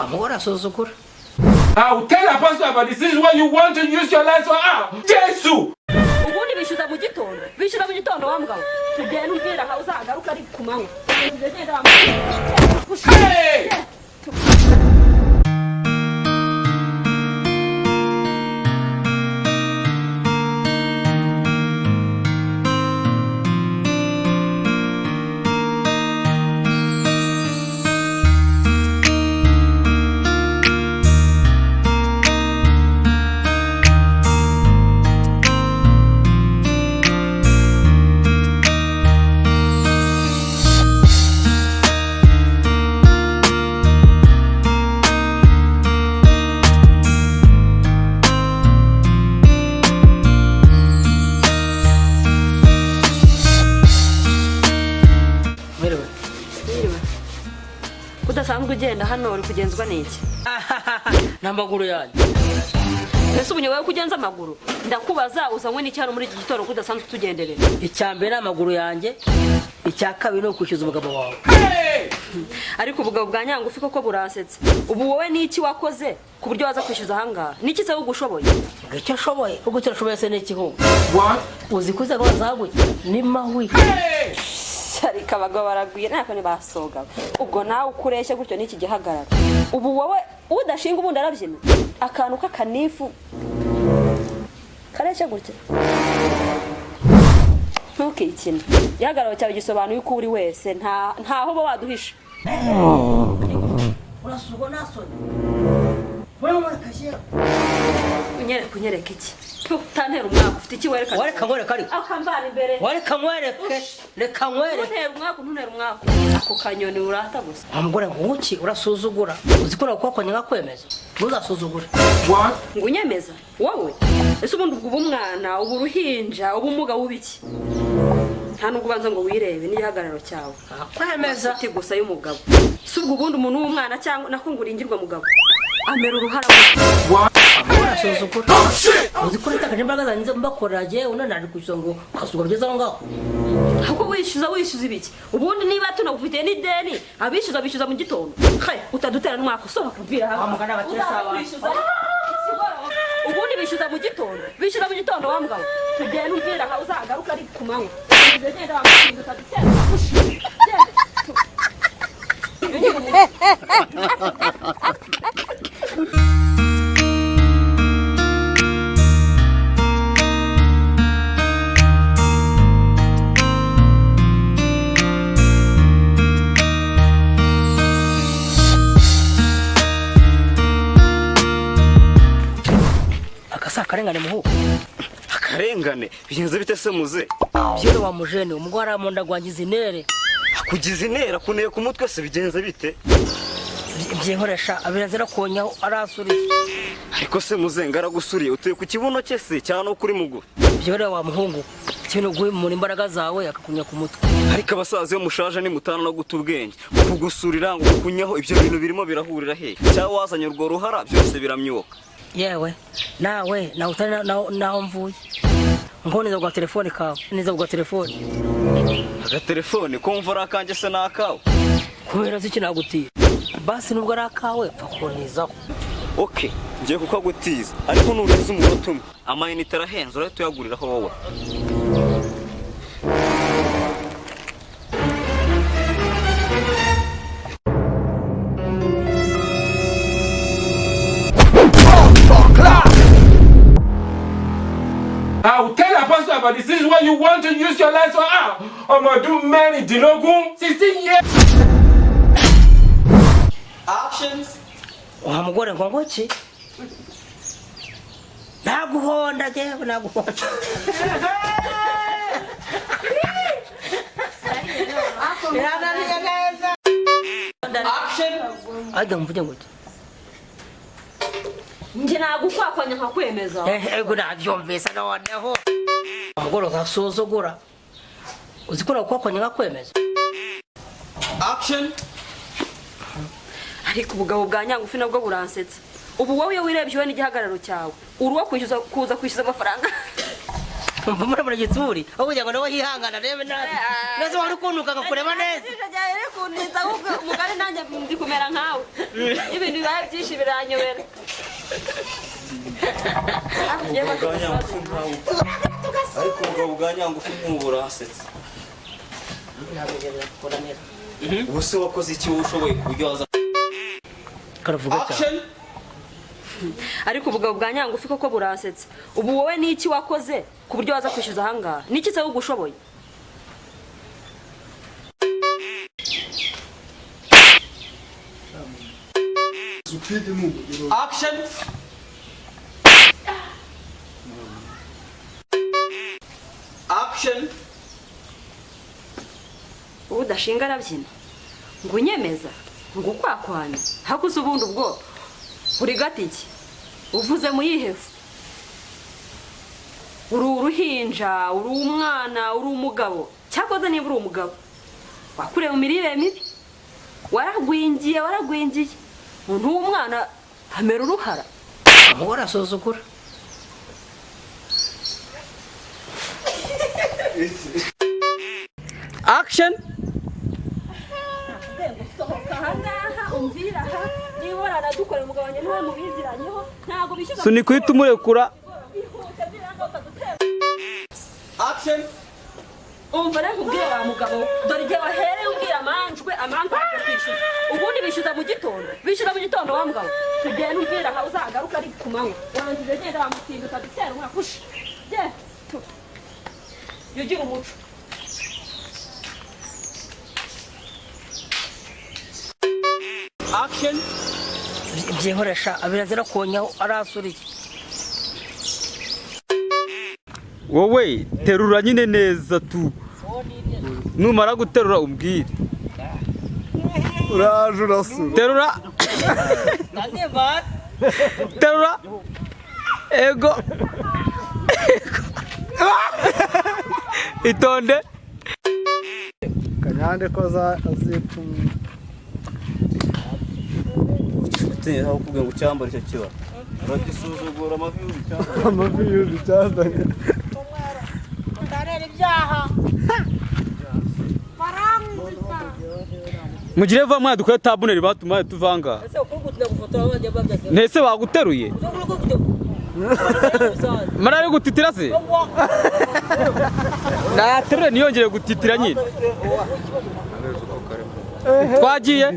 Amugore asuzugura. I'll tell a pastor about this. This is what you want to use your life for. Jesus! Ubundi bishyuza mu gitondo. Bishyura mu gitondo wambwa. Tugenda ubwira nka uzagaruka ari kumanywa. Hey! Udasanzwe ugenda hano uri kugenzwa n'iki? N'amaguru yanjye. Ese ubunye wewe kugenza amaguru? Ndakubaza uzanywe n'iki hano muri iki gitoro kudasanzwe tugenderera? Icyambere n'amaguru yanjye, icyakabiri no kwishyuza umugabo wawe. Ariko ubugabo bwa nyangufi koko buransetse. Ubu wowe n'iki wakoze ku buryo waza kwishyuza ahangaha? N'iki se ugushoboye? Icyo ashoboye, ubwo cyo ashoboye se n'ikihungu. What? Uzi kuza bazaguye ni mahwi. Ariko abagabo baraguye ntako ni basoga. Ubwo nawe ukureshye gutyo n'iki gihagarara. Ubu wowe udashinga ubundi arabyina. Akantu k'akanifu kareshye gutyo. Ntukikina. Yagararo cyawe gisobanuye uko uri wese ntaho bo waduhisha. Urasugo nasone. Wewe marakaje. Kunyereka iki? Tantera umwaka ufite iki werekana? Wareka ngwereka ariko. Akamvana imbere. Wareka ngwereke. Reka ngwereke. Ntunera umwaka. Ako kanyoni urata gusa. Amugore nguki urasuzugura. Uzikora kwakonye ngakwemeza. Ntuzasuzugure. What? Ngunyemeza. Wowe. Ese ubundi ubwo umwana, ubu ruhinja, ubu muga wubiki. Nta nubwo banza ngo wirebe n'igihagararo cyawe. Kwemeza ati gusa y'umugabo. Si ubwo ubundi umuntu w'umwana cyangwa nakunguringirwa mugabo. Amera uruhara. What? Urasuzugura. Uzikora itakaje imbaraga zanjye mbakoraje unanari kwisongo kasuga bigeze aho ngaho. Ahubwo wishyuza ibiki? Ubundi niba tunagufitiye n'ideni, bishyuza mu gitondo. He, utadutera n'umwaka sohoka mvira hano. Amugana abakesa aba. Ubundi bishyuza mu gitondo wambwa. Tugenda ubwira nka uzagaruka ari kumanywa. Tugenda wambwira utadutera kushi. Akarengane muhu. Akarengane bigenze bite se muze? Byero wa mujene umugwara amonda gwangiza inere. Kugiza inera kuneye ku mutwe se bigenze bite? Byenkoresha abirazira konyaho arasuriye. Ariko se muze ngaragusuriye utuye ku kibuno cye se cyane ukuri mugufi. Byero wa muhungu kintu guye mu imbaraga zawe akakunya ku mutwe. Ariko abasaza yo mushaje ni mutana no gutubwenge. Kugusurira ngo kunyaho ibyo bintu birimo birahurira he? Cyangwa wazanye urwo ruhara byose biramyuka. Yewe nawe naho mvuye ngo niza gwa telefone kawe niza gwa telefone aga telefone ko mvura kanje se nakawe kubera ziki nagutiye basi nubwo arakawe pakonizaho. Okay ngiye kukagutiza ariko nurenze umunota umwe amayinite arahenze uraye tuyaguriraho wowe. I will tell a pastor about this. This is what you want to use your life for. I'm gonna do many Dinogun 16 years. Actions. Mugore ngo ki? Naguhonda je naguhonda. Action. Ajya mvuge ngo Nje nagukwakwanya nkakwemeza. ego navyumvisa noneho. Mugore gasuzugura. Uzikora kwakwanya ngakwemeza. Action. Ariko ubugabo bwa nyangufi nabwo buransetsa. Ubu wowe wirebye we n'igihagararo cyawe. Uruwa kuza kwishyuza amafaranga. Mbona muri gitsuri aho kugira ngo nawe yihangana rebe nabi nazo wari kuntuka ngakureba neza Jajare kuntiza ahubwo umugani nanjye ndi kumera nkawe ibintu bibaye byinshi biranyobera ariko ubwo bwanyangufu nk'ubura hasetse ubu se wakoze iki wowe ushoboye kuryoza karavuga cyane ariko ubugabo bwa nyangufi koko buransetse ubu wowe niki wakoze ku buryo waza kwishyuza ahangaha niki se ugushoboye action action ubu udashinga arabyina ngo unyemeza ngo ukwakwanya hakuze ubundi ubwo uri gatiki uvuze mu yihefu uri uruhinja uri umwana uri umugabo cyakoze niba uri umugabo wakuriye mu mirire mibi waragwingiye umuntu w'umwana hamera uruhara amahoro asuzugura action sohoka ahangaha umvira aha niba waranadukorera umugabo wanjye niwe mubiziranyeho ntabwo bishyuza sunika uhita umurekura action umva rero ubwire wa mugabo dore igihe wahereye ubwira amanjwe agiye kwishyuza ubundi bishyuza mu gitondo wa mugabo tugenda ubwira aha uzagaruka ari ku manywa wanjye genda wamutinda utadutera umwaka ushe yugira umuco action byinkoresha abirazira konyaho arasuriye wowe terura nyine neza tu numara guterura umbwire uraje urasura terura terura ego itonde kanyande ko azipfuma aho kugira ngo ucyambare icyo kiba uragisuzugura amavi y'uzi cyazanye mugire va mwana dukore tabuneri batuma tuvanga ntese baguteruye mara ari gutitira se naterure niyongere gutitira nyine twagiye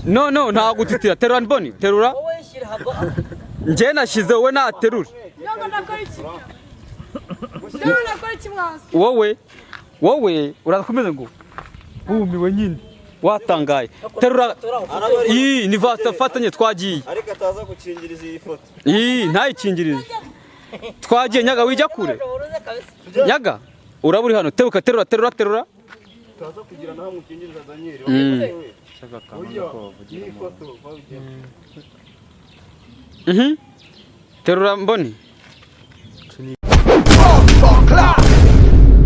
no nta gutitira terura mboni terura njye nashize wowe naterure wowe urakomeza ngo bumiwe nyine watangaye terura iyi ni fatanye twagiye ariko ataza gukingiriza iyi foto ntayikingirize twagiye nyaga wijya kure nyaga uraba uri hano teruka terura utaza kugira naho mukingiriza Daniel terura mboni